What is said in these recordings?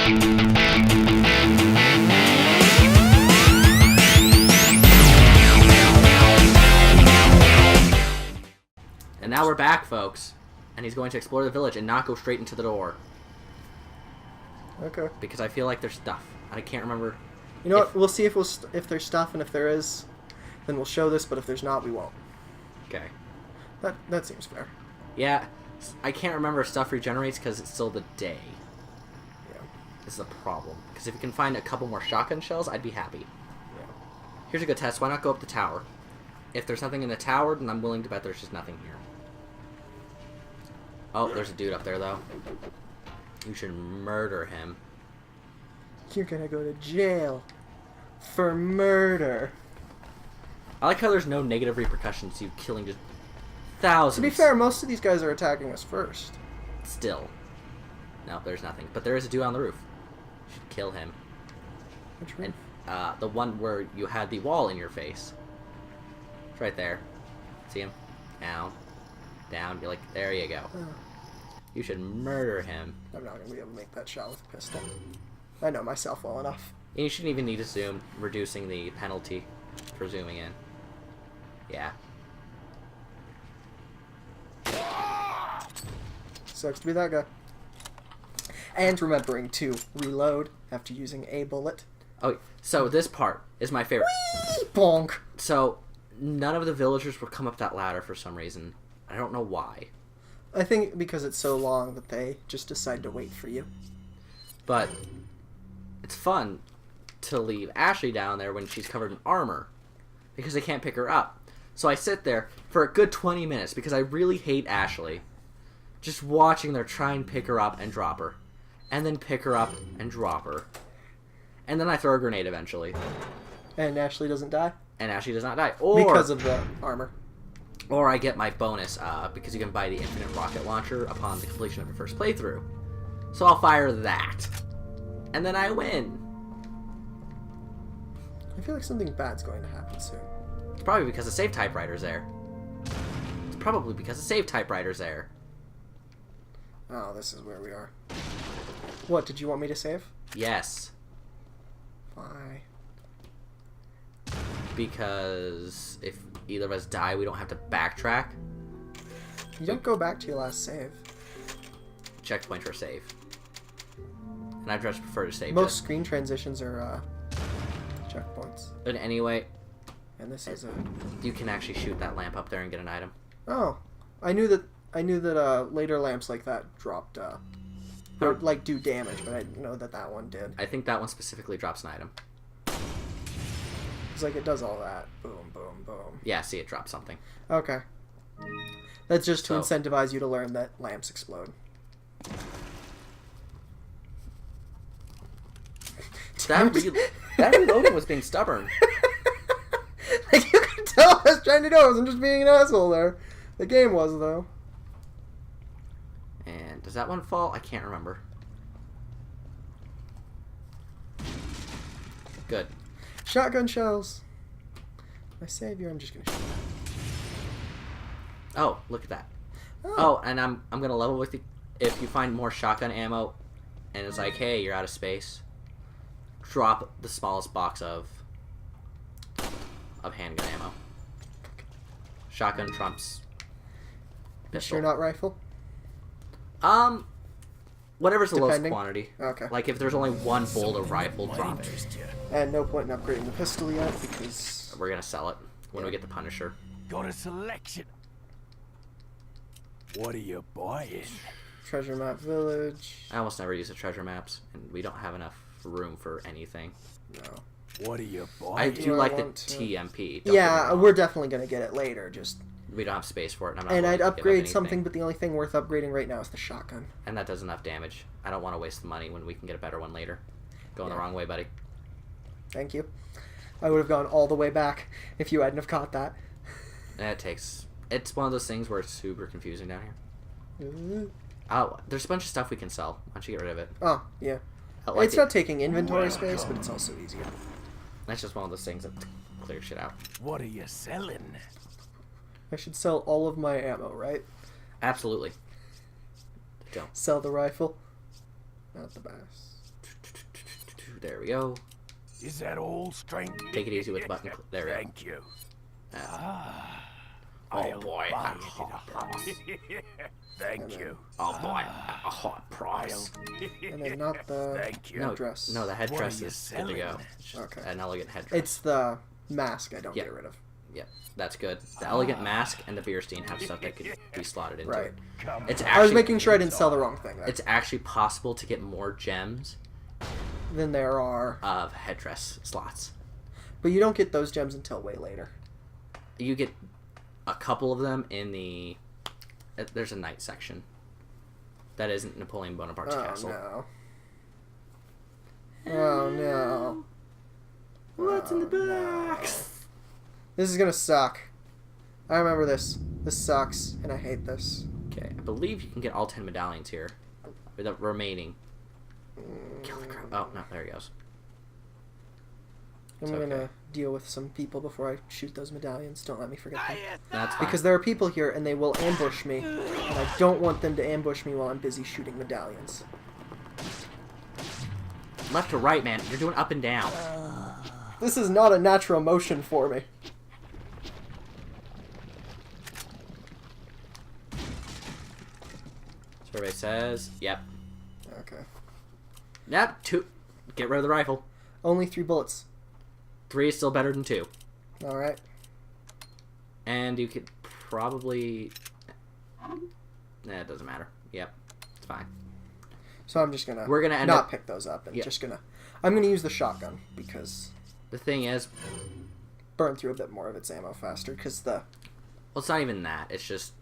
And now we're back, folks. And he's going to explore the village and not go straight into the door. Okay. Because I feel like there's stuff. I can't remember. You know what? We'll see if there's stuff, and if there is, then we'll show this. But if there's not, we won't. Okay. That seems fair. Yeah. I can't remember if stuff regenerates because it's still the day. Yeah. This is a problem. Because if you can find a couple more shotgun shells, I'd be happy. Yeah. Here's a good test. Why not go up the tower? If there's nothing in the tower, then I'm willing to bet there's just nothing here. Oh, there's a dude up there, though. You should murder him. You're gonna go to jail for murder. I like how there's no negative repercussions to you killing just thousands. To be fair, most of these guys are attacking us first. Still. No, there's nothing. But there is a dude on the roof. You should kill him. Which roof? And, the one where you had the wall in your face. It's right there. See him? Down. Down. You're like, there you go. Oh. You should murder him. I'm not gonna be able to make that shot with a pistol. I know myself well enough. And you shouldn't even need to zoom, reducing the penalty for zooming in. Yeah. Sucks to be that guy. And remembering to reload after using a bullet. Oh, so this part is my favorite. Whee! Bonk! So, none of the villagers would come up that ladder for some reason. I don't know why. I think because it's so long that they just decide to wait for you. But it's fun to leave Ashley down there when she's covered in armor because they can't pick her up. So I sit there for a good 20 minutes because I really hate Ashley. Just watching her try and pick her up and drop her. And then pick her up and drop her. And then I throw a grenade eventually. And Ashley doesn't die? And Ashley does not die. Or, because of the armor. Or I get my bonus because you can buy the infinite rocket launcher upon the completion of your first playthrough. So I'll fire that. And then I win. I feel like something bad's going to happen soon. It's probably because the save typewriter's there. It's probably because the save typewriter's there. Oh, this is where we are. What, did you want me to save? Yes. Why? Because if either of us die, we don't have to backtrack. You don't go back to your last save. Checkpoint or save. And I'd just prefer to save. Most screen transitions are checkpoints. But anyway, and this is a... You can actually shoot that lamp up there and get an item. Oh, I knew that later lamps like that dropped or like do damage, but I didn't know that one did. I think that one specifically drops an item. It's like it does all that. Boom, boom, boom. Yeah, see, it drops something. Okay. That's just to incentivize you to learn that lamps explode. That reloading was being stubborn. Like you can tell I was trying to do. I wasn't just being an asshole there. The game was, though. And does that one fall? I can't remember. Good. Shotgun shells. My savior, I'm just gonna shoot. Oh, look at that. Oh, and I'm gonna level with you. If you find more shotgun ammo, and it's like, hey, you're out of space, drop the smallest box of handgun ammo. Shotgun trumps pistol. Sure, not rifle. Whatever's the lowest Depending? quantity. Okay. Like if there's only one bolt of rifle, drop it. And no point in upgrading the pistol yet because We're gonna sell it when we get the Punisher. Got a selection. What are you buying? treasure map village. I almost never use the treasure maps, and we don't have enough room for anything. No. What are you buying? I do like the TMP. don't get me Yeah, wrong. we're definitely gonna get it later. Just We don't have space for it. And, I'm not and willing I'd to give up upgrade anything. something, but the only thing worth upgrading right now is the shotgun. And that does enough damage. I don't want to waste the money when we can get a better one later. Going the Yeah. wrong way, buddy. Thank you. I would have gone all the way back if you hadn't have caught that. It's one of those things where it's super confusing down here. Oh, there's a bunch of stuff we can sell. Why don't you get rid of it? Oh, yeah. Like It's not taking inventory space, but it's also easier. That's just one of those things that clears shit out. What are you selling? I should sell all of my ammo, right? Absolutely. Don't. Sell the rifle. Not the bass. There we go. Is that all strength? Take it easy with the button. There we go. Thank you. Oh boy, buy a it hot at a price. Thank you. Oh boy, a hot price. And then not the Thank you. headdress. No, the What headdress are you is good to go. selling? It's just Okay. an elegant headdress. It's the mask I don't Yeah. get rid of. Yep, that's good. The elegant mask and the Beerstein have stuff that could be slotted into Right. it. Come It's on. I was actually making sure I didn't sell the wrong thing there. it's actually possible to get more gems Then there are... of headdress slots. But you don't get those gems until way later. You get a couple of them in the... There's a night section. That isn't Napoleon Bonaparte's Oh, castle. no. Oh, no. What's in the Oh, box? This is gonna suck. I remember this. This sucks, and I hate this. Okay, I believe you can get all 10 medallions here. With the remaining. Kill the crow. Oh, no, there he goes. I'm It's gonna okay. deal with some people before I shoot those medallions. Don't let me forget them. That's fine. Because there are people here, and they will ambush me. And I don't want them to ambush me while I'm busy shooting medallions. Left to right, man. You're doing up and down. This is not a natural motion for me. Survey says, yep. Okay. Yep, 2. Get rid of the rifle. Only 3 bullets. 3 is still better than 2. Alright. And you could probably... Nah, it doesn't matter. Yep, it's fine. So I'm just gonna, We're gonna end not up- pick those up and Yeah. just gonna... I'm gonna use the shotgun because The thing is, burn through a bit more of its ammo faster because the... well, it's not even that. It's just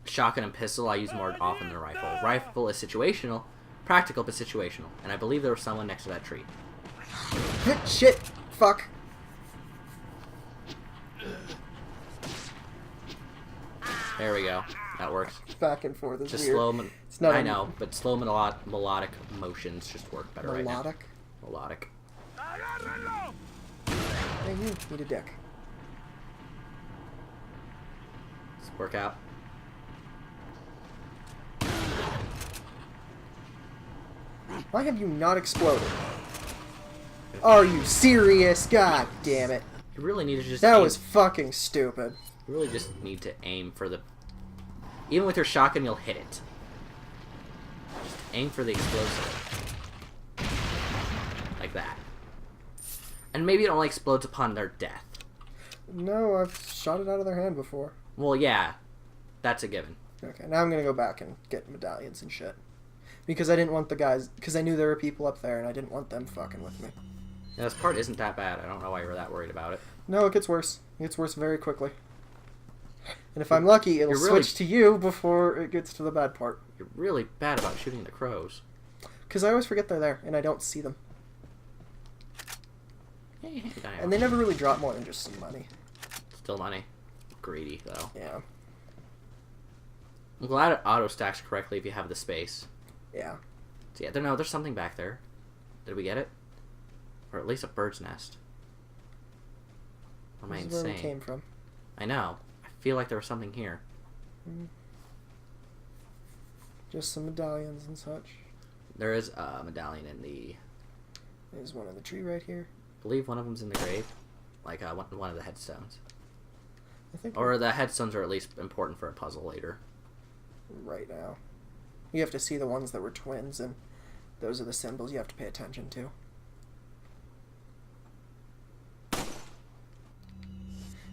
shotgun and pistol I use more often than rifle. Rifle is situational, practical but situational. And I believe there was someone next to that tree. Shit! Fuck! There we go. That works. Back and forth is Just weird. slow. It's not I a- know, but slow melodic motions just work better right now. Melodic? Melodic. Hey, you need a dick. Let's work out. Why have you not exploded? Are you serious? God damn it. You really need to just. That aim- was fucking stupid. You really just need to aim for the. Even with your shotgun, you'll hit it. Just aim for the explosive. Like that. And maybe it only explodes upon their death. No, I've shot it out of their hand before. Well, yeah. That's a given. Okay, now I'm gonna go back and get medallions and shit. Because I didn't want the guys... Because I knew there were people up there and I didn't want them fucking with me. Yeah, this part isn't that bad. I don't know why you were that worried about it. No, it gets worse. It gets worse very quickly. And if I'm lucky, it'll You're really- switch to you before it gets to the bad part. You're really bad about shooting the crows. Because I always forget they're there and I don't see them. Hey, And they never really drop more than just some money. Still money. Greedy, though. Yeah. I'm glad it auto-stacks correctly if you have the space. Yeah. So yeah, there's something back there. Did we get it? Or at least a bird's nest. Or am I This is where we insane? came from. I know. I feel like there was something here. Just some medallions and such. There is a medallion in the... There's one in the tree right here. I believe one of them's in the grave. Like one of the headstones. I think Or the headstones are at least important for a puzzle later. right now. You have to see the ones that were twins, and those are the symbols you have to pay attention to.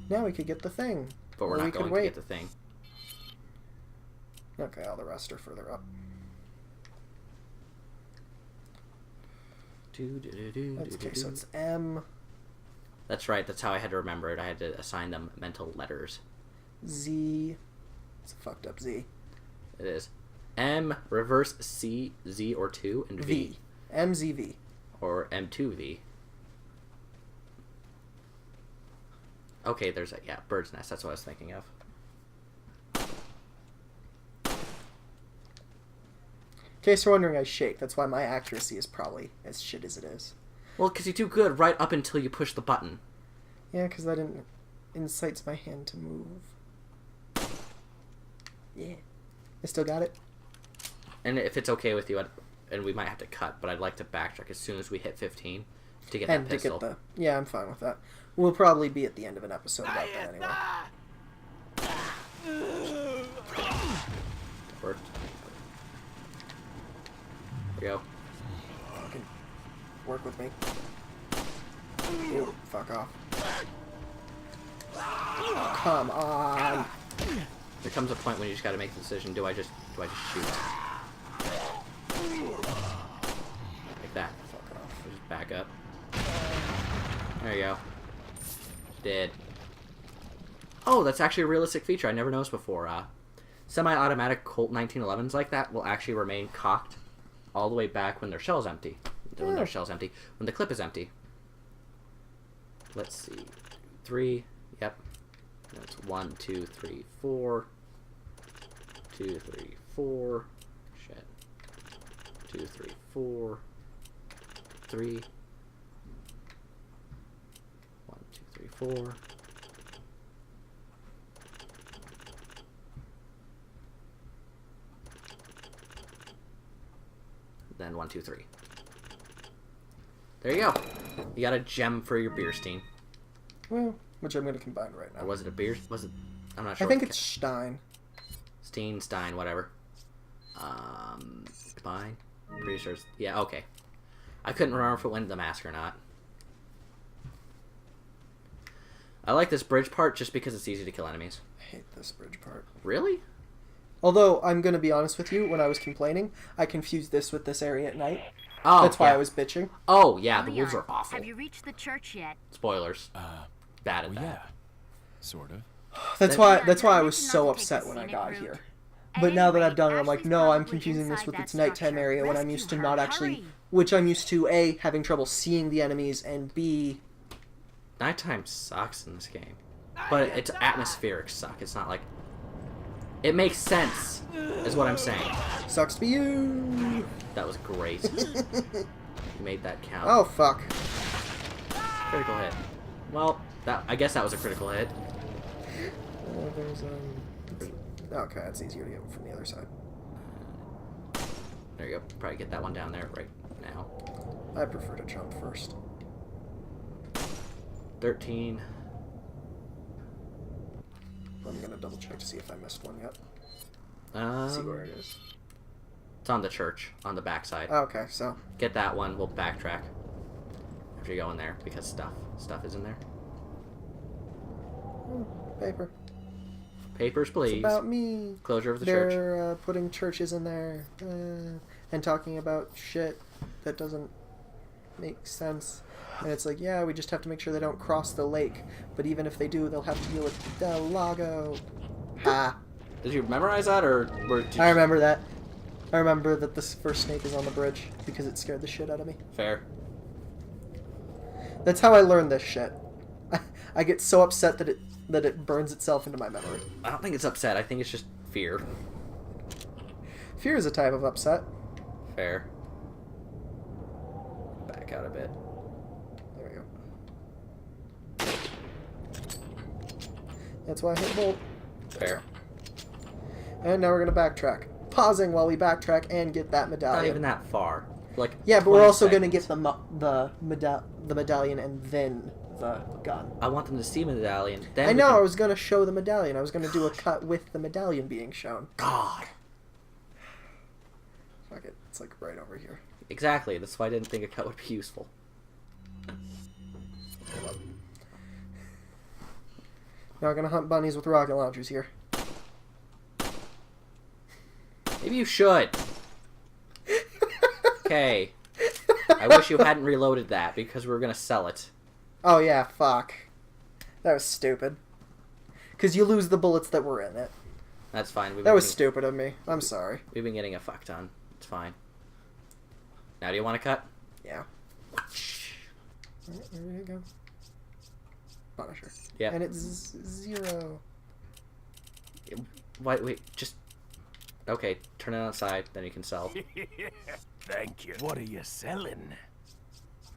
Now we could get the thing. But we're Or we not could going to wait. get the thing. Okay, all the rest are further up. Okay, so it's M, That's right, that's how I had to remember it. I had to assign them mental letters. Z. It's a fucked up Z. It is. M, reverse C, Z, or 2, and V. V. MZV. Or M2V. Okay, there's a, yeah, bird's nest. That's what I was thinking of. In case you're wondering, I shake. That's why my accuracy is probably as shit as it is. Well, because you do good right up until you push the button. Yeah, because that incites my hand to move. Yeah. I still got it? And if it's okay with you, and we might have to cut, but I'd like to backtrack as soon as we hit 15 to get And that to pistol. get the... Yeah, I'm fine with that. We'll probably be at the end of an episode about that anyway. Worked. There we go. You can work with me. Ew, fuck off. Oh, come on. There comes a point when you just got to make the decision: do I just shoot? Like that. Fuck off. So just back up. There you go. Did. Oh, that's actually a realistic feature I never noticed before. Semi-automatic Colt 1911s like that will actually remain cocked all the way back when their shell's empty. When their shell's empty. When the clip is empty. Let's see. 3. Yep. That's 1, 2, 3, 4. 2, 3, 4. Shit. 2, 3, 4. 3. 1, 2, 3, 4. Then 1, 2, 3. There you go. You got a gem for your Beerstein. Well, which I'm going to combine right now. Or was it a beer? Was it? I'm not sure. I think it's Stein. Stein, whatever. Combine. Pretty sure it's... Yeah, okay. I couldn't remember if it went in the mask or not. I like this bridge part just because it's easy to kill enemies. I hate this bridge part. Really? Although, I'm going to be honest with you, when I was complaining, I confused this with this area at night. Oh, That's why yeah. I was bitching. Oh, yeah, the Leon, wolves are awful. Have you reached the church yet? Spoilers. Bad at Well, that. yeah. Sort of. That's why I was so upset when I got here. But now that I've done it, I'm like, no, I'm confusing this with its nighttime area when I'm used to not actually... Which I'm used to, A, having trouble seeing the enemies, and B... Nighttime sucks in this game. But it's atmospheric suck. It's not like... It makes sense, is what I'm saying. Sucks to be you! That was great. You made that count. Oh, fuck. Critical hit. Well, I guess that was a critical hit. There's, okay, it's easier to get from the other side. There you go. Probably get that one down there right now. I prefer to jump first. 13. I'm gonna double check to see if I missed one yet. See where it is. It's on the church, on the backside. Okay, so... Get that one. We'll backtrack after you go in there because stuff is in there. Paper. Papers, please. It's about me. Closure of the church. They're putting churches in there and talking about shit that doesn't make sense. And it's like, yeah, we just have to make sure they don't cross the lake. But even if they do, they'll have to deal with Del Lago. Ha. Did you memorize that, or did you... I remember that. I remember that this first snake is on the bridge because it scared the shit out of me. Fair. That's how I learned this shit. I get so upset that it burns itself into my memory. I don't think it's upset. I think it's just fear. Fear is a type of upset. Fair. Back out a bit. There we go. That's why I hit bolt. Fair. And now we're gonna backtrack. Pausing while we backtrack and get that medallion. Not even that far. Like Yeah, but we're 20 also gonna seconds. get the medallion and then the gun. I want them to see medallion. Then I we know. can- I was gonna show the medallion. I was gonna do a cut with the medallion being shown. God. Fuck it. It's like right over here. Exactly. That's why I didn't think a cut would be useful. Hold up. Now we're gonna hunt bunnies with rocket launchers here. Maybe you should. Okay. I wish you hadn't reloaded that because we were gonna sell it. Oh yeah, fuck. That was stupid. Cause you lose the bullets that were in it. That's fine. That was stupid of me. I'm sorry. We've been getting a fuck ton. It's fine. Now, do you want to cut? Yeah. Alright, there you go. Punisher. Yeah. And it's 0. Wait, just... Okay, turn it on its side, then you can sell. Thank you. What are you selling?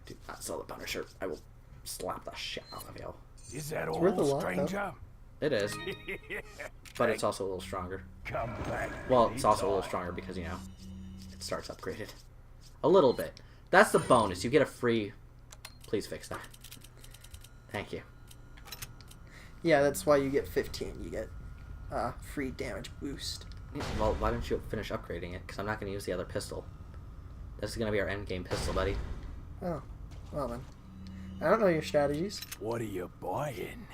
Do not sell the Punisher. I will slap the shit out of you. Is that worth a all, lot, though. stranger? It is, but it's also a little stronger. Come back. Well, it's also a little stronger because, you know, it starts upgraded. A little bit. That's the bonus. You get a free... Please fix that. Thank you. Yeah, that's why you get 15. You get free damage boost. Well, why don't you finish upgrading it? Because I'm not going to use the other pistol. This is going to be our endgame pistol, buddy. Oh, well then. I don't know your strategies. What are you buying?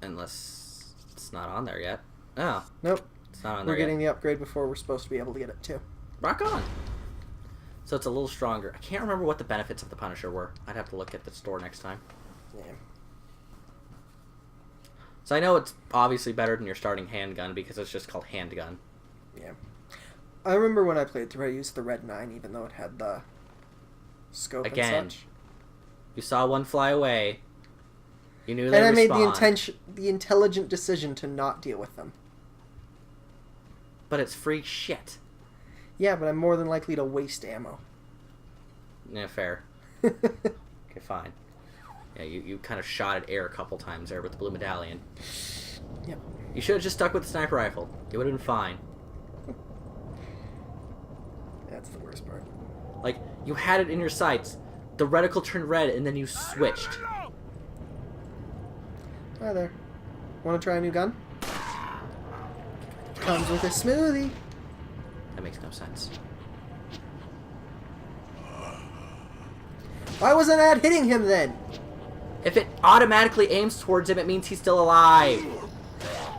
Unless it's not on there yet. Oh, Nope. it's not on We're there getting yet. the upgrade before we're supposed to be able to get it too. Rock on! So it's a little stronger. I can't remember what the benefits of the Punisher were. I'd have to look at the store next time. Yeah. So I know it's obviously better than your starting handgun because it's just called handgun. Yeah. I remember when I played through, I used the Red 9 even though it had the scope Again, and such. you saw one fly away. You knew they And I made respawn, the intelligent decision to not deal with them. but it's free shit. Yeah, but I'm more than likely to waste ammo. Yeah, fair. Okay, fine. Yeah, you kind of shot at air a couple times there with the blue medallion. Yep. You should have just stuck with the sniper rifle. It would have been fine. That's the worst part. Like, you had it in your sights. The reticle turned red, and then you switched. Hi there. Want to try a new gun? Comes with a smoothie. That makes no sense. Why wasn't that hitting him then? If it automatically aims towards him, it means he's still alive.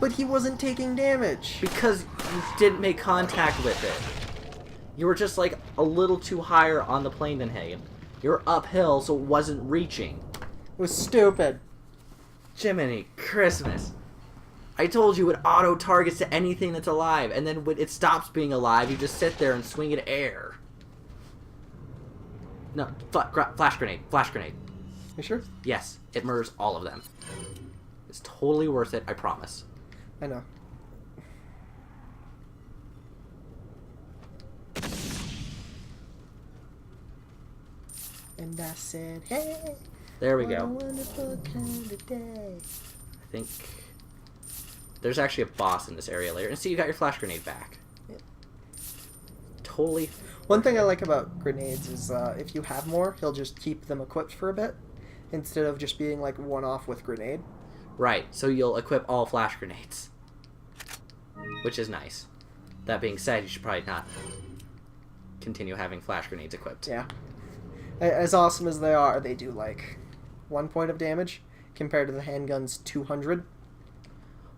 But he wasn't taking damage. Because you didn't make contact with it. You were just, like, a little too higher on the plane than him. You were uphill, so it wasn't reaching. It was stupid. Jiminy Christmas. I told you it auto-targets to anything that's alive, and then when it stops being alive, you just sit there and swing at air. No, flash grenade. Flash grenade. You sure? Yes, it murders all of them. It's totally worth it, I promise. I know. And I said, hey, There we what a go. wonderful kind of day. I think there's actually a boss in this area later. And see, you got your flash grenade back. Yeah. Totally. One thing I like about grenades is if you have more, he'll just keep them equipped for a bit instead of just being like one-off with grenade. Right, so you'll equip all flash grenades. Which is nice. That being said, you should probably not continue having flash grenades equipped. Yeah. As awesome as they do like 1 point of damage compared to the handgun's 200.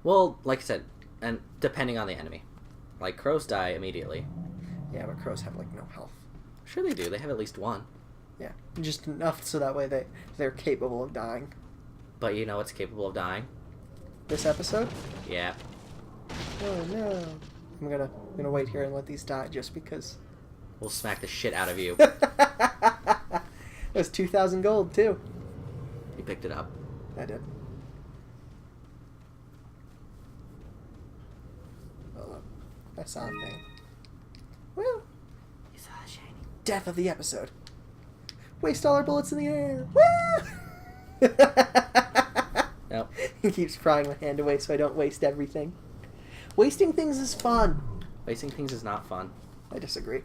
Well, like I said, and depending on the enemy. Like, crows die immediately. Yeah, but crows have like no health. Sure they do, they have at least one. Yeah, just enough so that way they're capable of dying. But you know it's capable of dying? This episode? Yeah. Oh no. I'm gonna wait here and let these die just because. We'll smack the shit out of you. It was 2,000 gold too. You picked it up. I did. Oh, look. I saw a thing. Well, You saw it shiny. death of the episode. Waste all our bullets in the air. Woo! Nope. He keeps prying my hand away so I don't waste everything. Wasting things is fun. Wasting things is not fun. I disagree.